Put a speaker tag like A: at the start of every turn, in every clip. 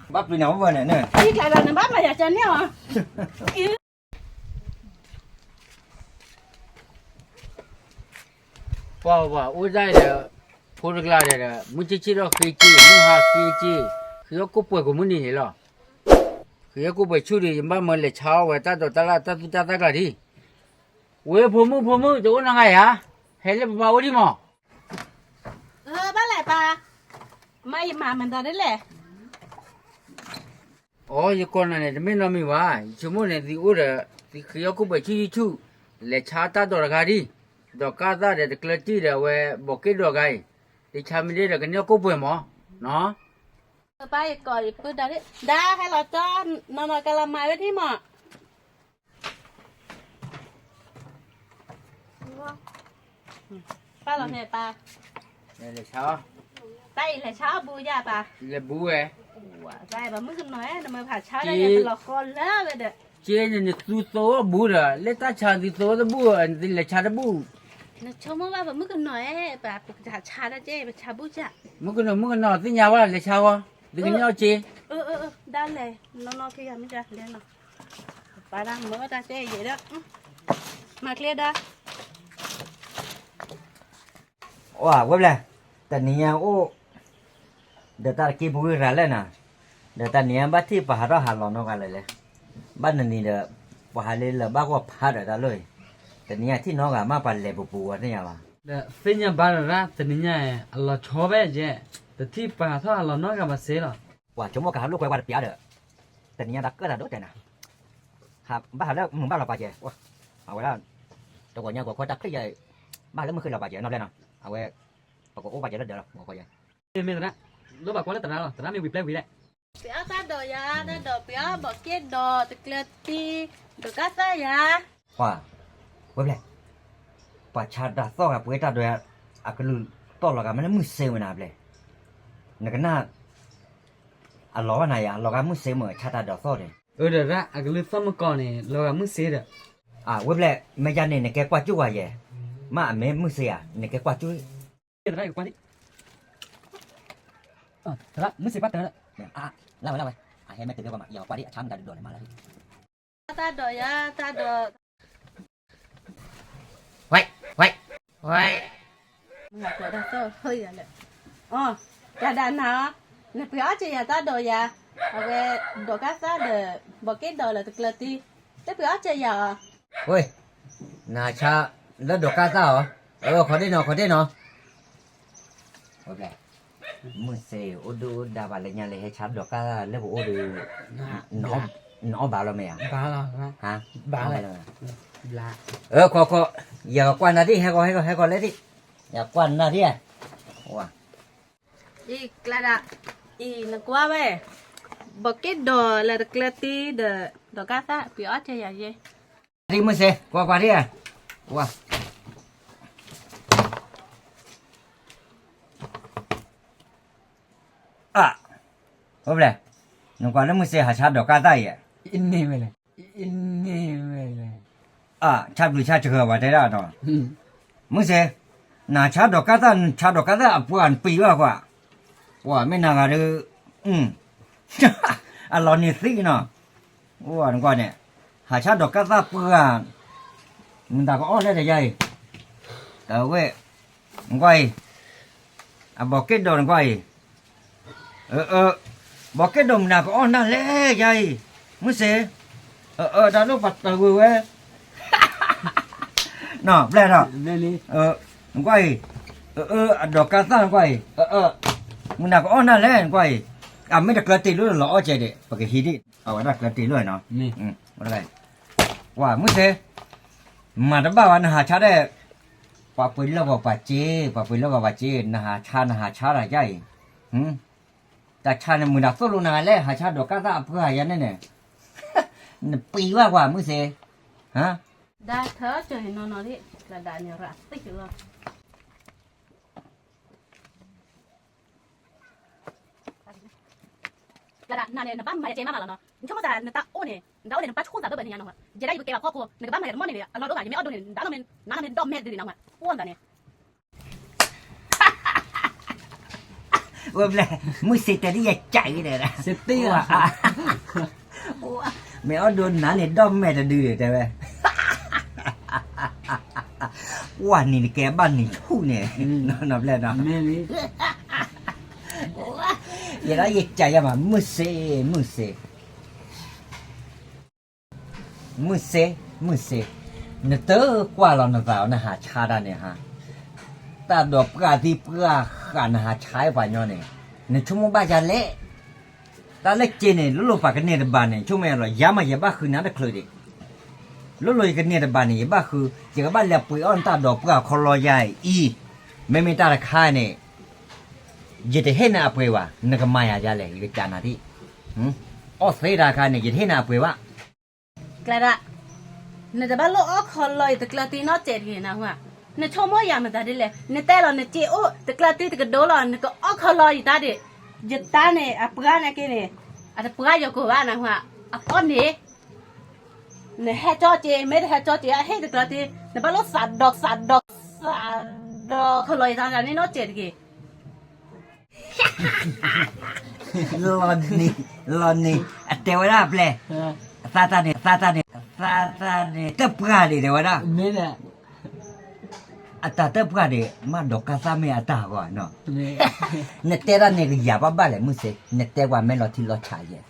A: bắt đi nấu vào này nè
B: đi lại là nó bắt mà giờ chân nhá hả
C: 哇，我在的，过了来的，没去吃了飞机，没下飞机，去要过不过门的了，去要过不处理，把门来敲，我打到个的，我要破门，就我那个呀，还来把我的嘛，
B: bắt lại ba mày mà mình ta đấy lẹ
C: 哦，一个人呢，没那么哇，什么呢？我的，去要过不处，来敲打到那个的。đó cá ra để cái chi để về bỏ cái đồ gai thì chăm đi là cái nhau có bùi mỏ nó
B: ba coi bữa đó đấy đa hay là cho nó cái làm mày với thế mà ba làm gì ba
C: đây là sao
B: đây là cháu bùi ra ba
C: là bùi
B: đây bà mới nói là mới phải cháu đây là con lá vậy đấy
C: chế này tu số bùi rồi lấy ta chăn thì số đó bùi thì là chăn đó bùi
B: nó cho mà bà mới nói bà chả chả đó chứ bà chả bùi chả
C: mới cái nó thì nhau là sao à thì cái nhau chế
B: đa này nó kia mới ra lên nào bà đang mới ra chơi vậy đó mà kia đó
A: wow quên lại tận nhà ô để ta kịp bùi ra lên nè để ta nhà bắt thì bà đó hà lò nó cái này bắt nên là bà hà lên là bác có phá được taเลยแต่เนี่ยที่น้องอะมาปั่นเลยปูๆเนี่ยว่ะ
D: เป็นยังบ้านละแต่เนี่ยเราชอบแบบเจ้แต่ที่ป่าถ้าเราน้อยกับมาเสียหรอ
A: ว่าชั่วโมงกับลูกไว้ว่าเปียเด้อแต่เนี่ยดักก็ได้ด้วยแต่นะครับบ้านแล้วมึงบ้านเราป่าเจ้ว่าเอาไว้แล้วตัวเนี่ยก็ดักขึ้นใหญ่บ้านแล้วมึงขึ้นเราป่าเจ้นอกเลยเนาะเอาไว้ปกโอ้ป่าเจ้แล้วเดี๋ยวเราป่าเจ้
D: ไม่เป็นไรรู้ป่ะว่าแล้วแต่ละมีวิบเล่วิแหละ
B: béo ta đồ ya ta đồ béo bỏ kia đồ từ kia ti đồ cá ta ya
A: ว่าเว้ยเลยป่าชาดาซ้อกับเวทาด้วยอะก็รู้ต่อหลักมันมึงเซมันอะไรนั่นก็น่าอะล้อวันไหนอะล้อกันมึงเซมันชาดาดาซ้อเลย
D: เดี๋ยวละอาก็เลยฟังมาก่อนเนี่ยเราก็มึงเสียเด้อ
A: เว้ยเลยไม่ยันเนี่ยแกกว่าจุ้ยเย่มาแม่มึงเสียเนี่ยแกกว่าจุ้ย
D: เดี๋ยวละอีกว่านี้แต่ละมึงเสียปั๊บแต่ละ
A: เล่าไปให้แม่ตื่นเต้นมาอย่ากว่าดิช้ำกันโดนมาแล้ว
B: ta đồ ya ta đồ
C: ไว้
B: ngọc rồi đó tôi hơi rồi đấy cả đàn hả nè béo chị ya ta đồ ya ok đồ cá ta để bỏ kia đồ là từ kia ti cái béo chị ya
A: เฮ้ยนาชาแล้วดอกกาซ่าเหรอขอได้หน่อยเว้ยเลยมึงเสียโอ้ดูดาบอะไรเนี่ยเลยให้ชาดอกกาแล้วโอ้ดูน้องบ้าแล้วไหมอ่ะ
D: บ้าละ
A: ฮะ
D: บ้าเลยละ
A: ขออย่ากวนนะที่ให้ก่อนเลยที่อย่ากวนนะที่ว้า
B: y clara y nó quá vậy bỏ kia đồ là từ kia ti để đồ cá ta béo chị ya gì
A: ที่มึงเสียกว่าที่ว้าเว้ยเลยน้องกวนแล้วมึงเสียหาชาดอกกาได้อ่ะ
D: อินนี่ไม่เลย
A: ชาบหรือชาเชื่อว่าได้แล้วเนาะมึงเสียนาชาดอกกาตาปวนปีว่าไม่นานกันเลยลอนนี่สิเนาะว่าน้องกวนเนี่ยหาชาดอกกาตาเปื่อนมึงตาก็อ้อได้ใหญ่แต่เว้ยน้องกวนบอกเก็ตโดนน้องกวนบอกเก็ตโดนน่ะก็อ้อนั่นเลยใหญ่มึงเสียดาวลูกปัดตะกุยเว้ยเนาะแปลเนาะ
D: นี่
A: น้องก้อยดอกกาซ่าน้องก้อยมึงน่ะก็อ้อนั่นแหละน้องก้อยไม่ได้กระติรู้หรออ้อใจเด็ปากฮีดิเอาไว้ได้กระติด้วยเนาะ
D: นี่
A: ว่าไรว่ามึงเสมาดับบ้านหาชาได้ปะปุยแล้วก็ปะเจนะหาชาอะไรใหญ่แต่ชาเนี่ยมึงน่ะสู้ลุนาแล้วหาชาดอกกาซ่าเพื่อหายันเนี่ยปีว่ามึงเสฮะ
B: đã thở cho nó đi là đã nhiều rạ tích rồi là đã này nó bắt mày chơi mà là nó chúng ta người ta ôn này đó này nó bắt khô ra đó bên nhà nó giờ đây bị kẹo kho người bắt mày nó món này nó đâu phải mấy ở đâu này đã nó mình đom mệt đi nào mà ôn này
A: ว่าเลยมึงเสแต่ที่ใจเลยนะ
D: เซตตี้อ่ะ
A: ไม่เอาโดนหนาเนี่ยด้อมแม่จะดื้อแต่ว่าว่านี่แกบ้านนี่ทู่เนี่ยนับแล้วนะ
D: แม่นี่
A: อย่าได้ใจอะมามึงเสเนเตอร์กว่าเราหน้าสาวนะหาชาดาเนี่ยฮะแต่ดอกกาที่เพื่อการหาใช้ป่านย้อนเนี่ยในชั่วโมงบ่ายจะเละแต่เล็กเจเนี่ยลุลปากกันเนี่ยบ้านเนี่ยชั่วโมงอะไรยามาอย่าบ้าคือนั่นเคยดิลุลกันเนี่ยบ้านเนี่ยอย่าบ้าคือจะกับบ้านเลี้ยปุ๋ยอ่อนตาดอกกาคอลอยอีไม่ตาละค่ายเนี่ยจะได้เห็นอะไรวะนึกมาอย่าเลยอีกจานนาทีอ๋อเสียราคาเนี่ยจะเห็นอะไรวะ
B: กระดาเนจะบ้าโลอ้อคอลอยตะกลาตีนอเจ็ดเห็นนะหัวเนชมอยามาตาดิเลยเนแต่เราเนจีโอตะกลาตีตะกโดลเนก็อ้อคอลอยตาดิจะตาเนี่ยอัปกาเนี่ยกิเนี่ยอัตปกายกว่านะหัวอัปก้อนเนี่ยเนให้จอเจไม่ได้ให้จอเจให้ตะกลาตีเนบ้าโลสัดดอกคอลอยตาเนี่ยนอเจ็ดกี่
A: Loni, te voy a hablar. Satane, te puede de verdad.
D: แม่เนี่ย
A: Ata te puede, mando casame ata go, no.
D: แม่
A: Ne te da ne ya ba bale muse, ne te wa me lo ti lo chaye.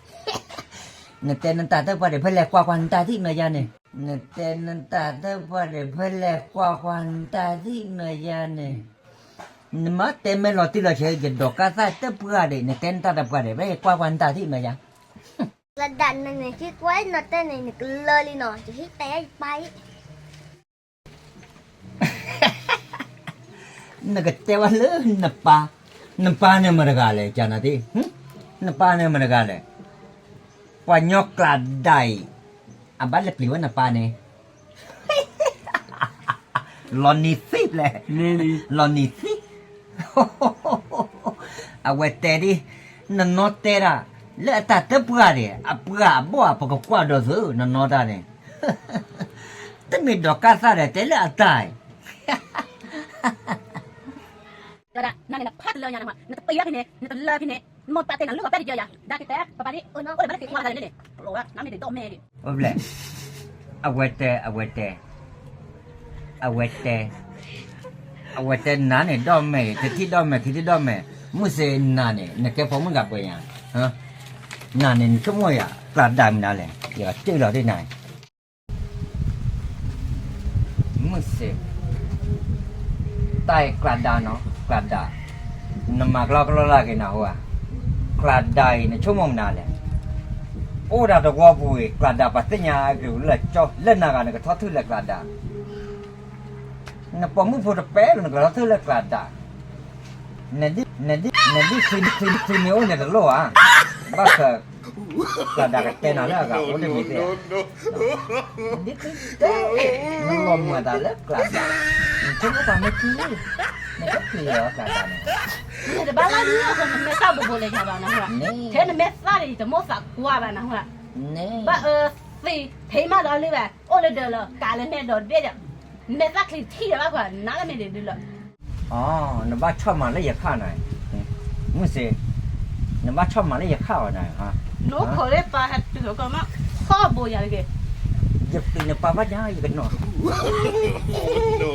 A: Ne te nanta te puede pele kwa kwanta ti no ya ne. Ne te nanta te puede pele kwa kwanta ti no ya ne. Mà tem me lo ti lo che je do ka sa te pua de ne ten ta da pua de be kwa kwan ta thi ma ya
E: กระดานนั่นนี่คิดไว้นอเต้นนี่ก็เลยหน่อยจะคิดแต่ไป
A: na ka te wa le na pa ne ma ga le cha na ti na pa ne ma ga le kwa nyok la dai a ba le pli wa na pa ne lo ni sip le
D: แม่นี่
A: lo ni sip a we te di na no te ra le ta te pua de a pua bo a po ko kwa do su na no da ne te mi do ka sa de te le a tai
B: กระดานั่นเนี่ยพัดเลยนะหัวนั่นตีแล้วพี่เนี่ยนั่นตีแล้วพี่เนี่ยหมดปาเต้นลูกกับแป๊ดเดียวอย่าได้แต่ปะปาดิน้องโอ้ยมันติดความอะไรเนี่ยโอ้ยน้ำไม่ติดต้มแม่ดิ
A: Oble. Awete nane dome, ti dome. Muse nane, ne ke fomu ga pwe yan. Ha? Nane ni chomo ya, kla dam na le. Ya ti lo de nai. Muse. Tai kla da no, kla da. Nama kla la ke na ho. Kla dai ne chomo na le. โอ้ดาตะกวบุยกลาดาปัสญาคือเละจ้อเล่นนากันก็ทอดทุเละกลาดานะปอมุโฟตะเปลนก็ทอดทุเละกลาดาเนี่ยคือเนี่ยโอเนี่ยตะโลอ่ะบักกลาดาก็เตนาแล้วก็โอเดมิเตนี่คือเตมันลมมาตาละกลาดาชุบก็ไม่คือเนี่ยก็คือแล้วกลาดาเนี่ย
B: เนี่ยแต่บ้านเราเนี่ยคนมันไม่ทราบบุบเลยชาวบ้านนะหัวเท่เนี่ยไม่ทราบเลยจะมั่วสักกว่าบ้านนะหัว
A: นี่
B: บ้าสิเทมาเราเลยแบบโอ้เลยเดินเลยการเล่นเนี่ยโดดเบี้ยไม่ทราบคือที่เดียวกว่าน้าก็ไม่ได้ดูเลย
A: อ๋อนะบ้าชอบมาแล้วอย่าฆ่าหน่อยมึงสินะบ้าชอบมาแล้วอย่าฆ่าหน่อยฮะ
B: หนูขอเลยปลาหัดตัวก็มาข้อบุยอะไรกัน
A: อย่าปีนปลาบ้าย่าอย่ากันหน่อย
F: no.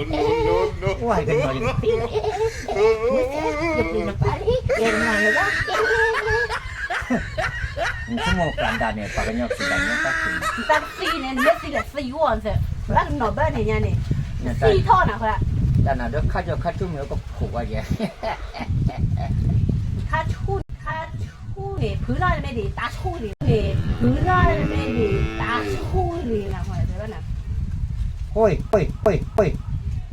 A: ว่ากันหน่อยอย่าปีนปลาเอ็นมาเลยว่าชั่วโมงกลางดานเนี่ยปลากันยอกสิดานเนี่ยก็คือ
B: ตัดสีเนี่ยไม่สีละสีวันเสร็จแล้วหน่อบ้านเนี่ยเนี่ยสีท่อนะค่ะ
A: ดานน่ะเดี๋ยวข้าจะข้าชุ่มแล้วก็ผูกไว้แก
B: ข้าชูเนี่ยพื้นอะไรไม่ดีตาชูเนี่ยพื้นอะไรไม่ดีตาชูเนี่ยนะค่ะเดี๋ยวนะ
A: โอ้ย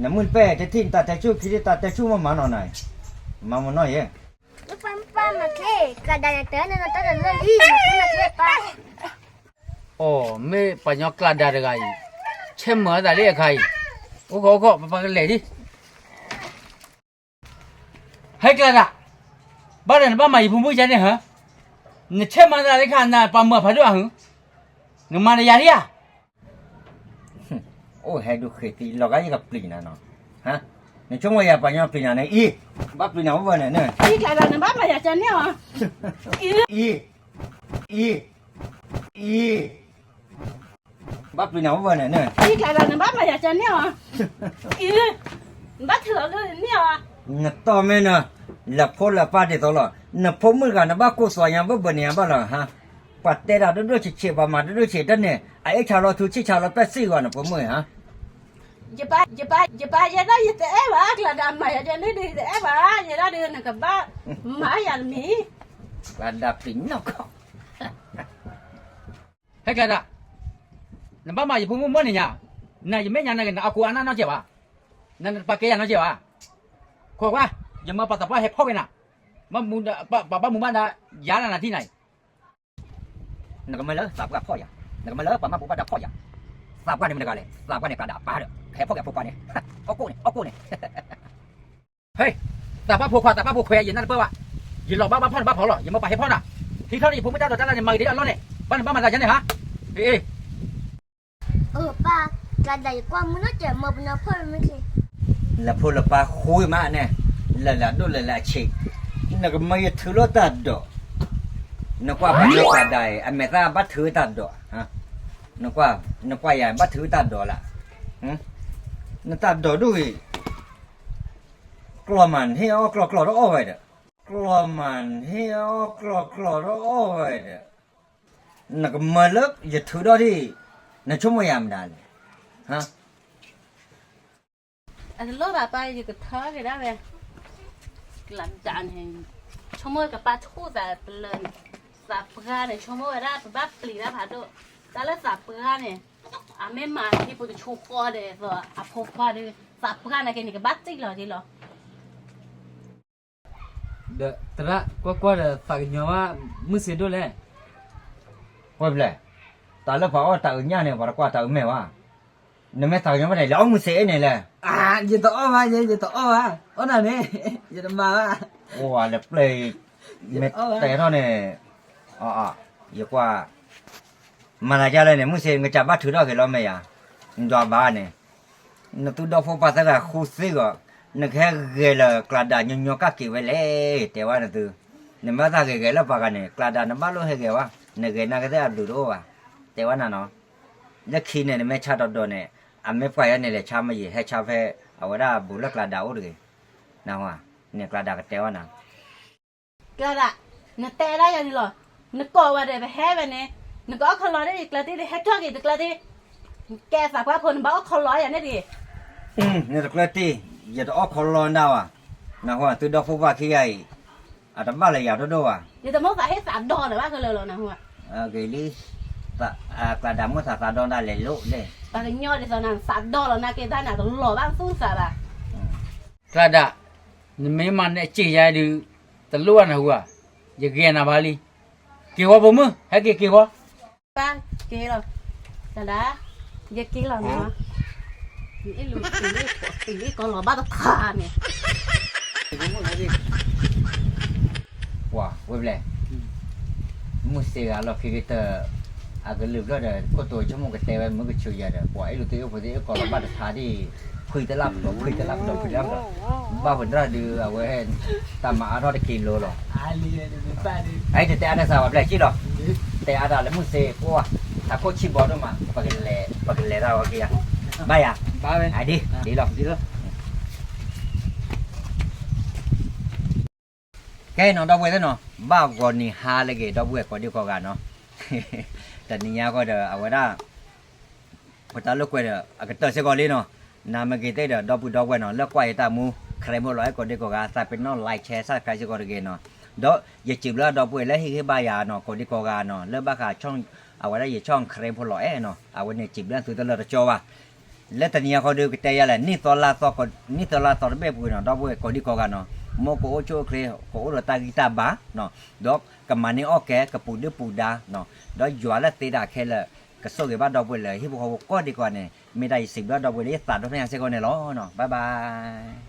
A: น้ำมันแป้จะทิ้งตาแต่ชูคิดตาแต่ชูมาหน่อยมาหน่อยเอ้
E: ปันปันมาเทกระดานเต้นนั่นตั้งแต่เลยอีมาเทไป
C: โอ้ไม่ปัญญากลาดาเลยเช่นเหมือนแต่เรียกใครโอ้โหไปกันเลยดิให้กลาดาบ้านไหนบ้านใหม่พุ่งพุ่งใจเนี่ยเหรอเนี่ยเช่นเหมือนแต่เรียกใครน่ะปั๊มเมื่อพัดด้วยเหรอหนึ่งมาในยาดิอ่ะ
A: โอ้ให้ดูเคตีเราก็ยังกับปลีนะเนาะฮะในช่วงวัยปัญญาปลีนะเนี่ยอีบ้าปลีนะว่าเนี่ย
B: นี่กระดานบ้านมาอยากจะ จะเนี่ยอ่ะ
A: อีบับปีน้องวันเนี่ย
B: อีกแล้วนะบ้านมาจะเนี่ยอ่ะบ้านเถื่อนเลยเนี่ยอ่ะ
A: ngặt to men nè là phô là ba để to là nè phô mới cả nó ba cô xoay nhang bữa nhang ba là ha bắt tê ra đôi chỉ bà mà đôi chỉ đất nè ai chào lo thu chỉ chào lo bét xí qua nè phô mới hả
B: giờ ba giờ đó giờ té bà là đam mày giờ nó đi té bà giờ đó đưa nè cả ba má giờ mỹ
A: là đạp tính nó không
C: ဟဲ့ကဲဒါနဘာမရဖုံမမနေညာနာယမေညာနာကအကူအနာနောက်ကျပါနာပကေရနောက်ကျပါခေါ်ကွာယမပတ်တပါဟဲ့ဖောက်ကနာမမူဘာမူမနာယာနာတိနိုင်
A: nó có mấy lớn sạp gặp phò ya nó có mấy lớn bà má bố ba đạp phò ya sạp qua này mình được rồi sạp qua này cả đạp ba được hẹp phò qua này ô cô này
C: เฮ้ยแต่ป้าพวกควาแต่ป้าพวกแควอย่างนั้นเปล่าวะอย่าหลอกบ้าพ่อบ้าเผาหรอกอย่ามาไปให้พ่อน่ะที่เขาดิผมไม่ได้ต่อจ้าเนี่ยมาเดี๋ยวเอาล้อเนี่ยบ้านมาจากไหนฮะเอ้
E: ba là đầy qua muốn nó chở một nó phơi mới kì
A: là phô là ba khui mà nè là đôi là chỉ nó có mấy thứ nó tạt đỏ nó qua bắt nó cả đài anh mẹ ta bắt thứ tạt đỏ hả nó qua ya bắt thứ tạt đỏ là nó tạt đỏ đuôi clo màn heo clo nó oi đấy clo màn heo clo nó oi đấy nó có mấy lớp giờ thứ đó đi nó chung mà làm đàn hả
B: lúc bà ba giờ cái thớ cái đó về làm chán thì cho môi cái ba thu ra lên sạp ga này cho môi ra ba pli ra phá độ ta là sạp ga này à mấy mà thì bữa chua qua đấy rồi à phô qua đấy sạp ga này cái này cái bát tích rồi gì rồi
D: Được, thật ra qua là phải nhỏ mới xịn đôi lẽ.
A: quay lại ta lớp pháo tự nhà này và qua tự mèo à nếu mấy thằng nhóm này lão mới sẽ này là
D: À, giờ tỏ mà, giờ tỏ mà. Ôn nào nè, giờ đâm mà.
A: wow là play mệt té thôi này giờ qua mà là ra đây này mới sẽ người chả bắt thứ đó cái lo mày à dọa ba này nó tôi đâu phải bắt ra khu xí rồi nó cái ghê là cả đàn nhau các kiểu vậy lẽ té qua là từ nếu mà ta ghê là vào cái này cả đàn nó bắt luôn hay ghê quá nó ghê nó cái đấy là đủ đâu à té qua nào nóแล้วขี้เนี่ยไม่ชาดดเนี่ยอ่ะไม่ไปเนี่ยเลยชาไม่ยี่ให้ชาเฟ่เอาไว้ได้บุลักลาดาวเลยนะว่าเนี่ยกลาดากเตวนะ
B: cái đó nó té ra rồi rồi nó coi vào đây phải hết vậy nè nó có không nói đấy là đi hết cho gì được là đi kẻ sạp qua phun báo không nói vậy nè đi
A: เนี่ยกลาตีอย่าต้องออกคอลอนดาวอ่ะนะว่าตัวดอกฟูว่าขี้ใหญ่อ่ะแต่บ้านเลยอยากด้วยอ่ะ
B: giờ tao muốn phải hết sạp đo rồi bác cái lừa nè hả
A: เกลี่ตะกลาดามุสาดอนได้เลยลุเลย
B: bà cái nhau thì sao nàng sạp đo là na cái ta nào tao lừa bác xuống sạp à
C: กระดาไม่มันเนี่ยจีใจดูตะล้วนหัวอย่าเกณฑ์นะบาลีเกี่ยวกับผมให้เกี่ยวกับ
B: ba kia rồi là đã giờ kia là nữa cái lùi cái con lừa bác tao thà nè
A: ว้าเว้ยเลยมุสเเราคิดว่าอาก็ลืมแล้วเด้อก็ตัวชั่วโมงก็เตะไว้มันก็ช่วยเด้อปล่อยลูกตัวพอดีก็บ้านทาดีคุยตะลับดอกคุยตะลับดอกคุยตะลับดอกบ้าเพิ่นราดือเอาไว้ตามมาอารอดกิโลหรอ
D: Ali ada depan ni.
A: ไอ้แต่อันนั้นสาวแบบกี่หรอแต่อันนั้นแล้วมุสเพราะว่าถ้าโคชิบอลมาปากเล่เราโอเคอ่ะบายอ่ะ
D: Ba bên.
A: ไอ้ดีหรอ
D: Đi thôi.
A: แกน้องดอกบัวเนาะบ้าก่อนนี่หาเลยแกดอกบัวก่อนเดียวกันเนาะแต่นี่ยาก็เด้อเอาไว้ได้พอตาลูกก็เด้ออะก็เตอเสก่อนเลยเนาะนามาเกเตเด้อดอกบัวดอกบัวเนาะแล้วกว่าตามูใครบ่ร้อยก็เดียวกันถ้าเป็นน้องไลค์แชร์ซับสไครบ์ก็ได้เนาะดอกอย่าจิบแล้วดอกบัวแล้วเฮ็ดบายาเนาะก็เดียวกันเนาะแล้วบ้าค่ะช่องเอาไว้ได้อย่าช่องใครบ่ร้อยเนาะเอาไว้เนี่ยจิบแล้วสุดตลอดจอว่ะแล้วตอนนี้เขาดูก็แต่ยาแหละนี่ตอนลาตอก็นี่ตอนลาตอแบบกูเนาะดอกบัวก็เดียวกันเนาะโมโกโอโชเครโกโอตากิตาบาเนาะดอกกะมันนี่โอเคกะปูดื้อปูดาเนาะดอกยัวละเตดาแค่ละกะโซเกบ้าดอกบัวเลยที่พวกเขาก็ดีกว่าเนี่ยไม่ได้10ดอกบัวนี้ตัดดอกพญาเสกอนเนี่ยล้อเนาะบ๊ายบาย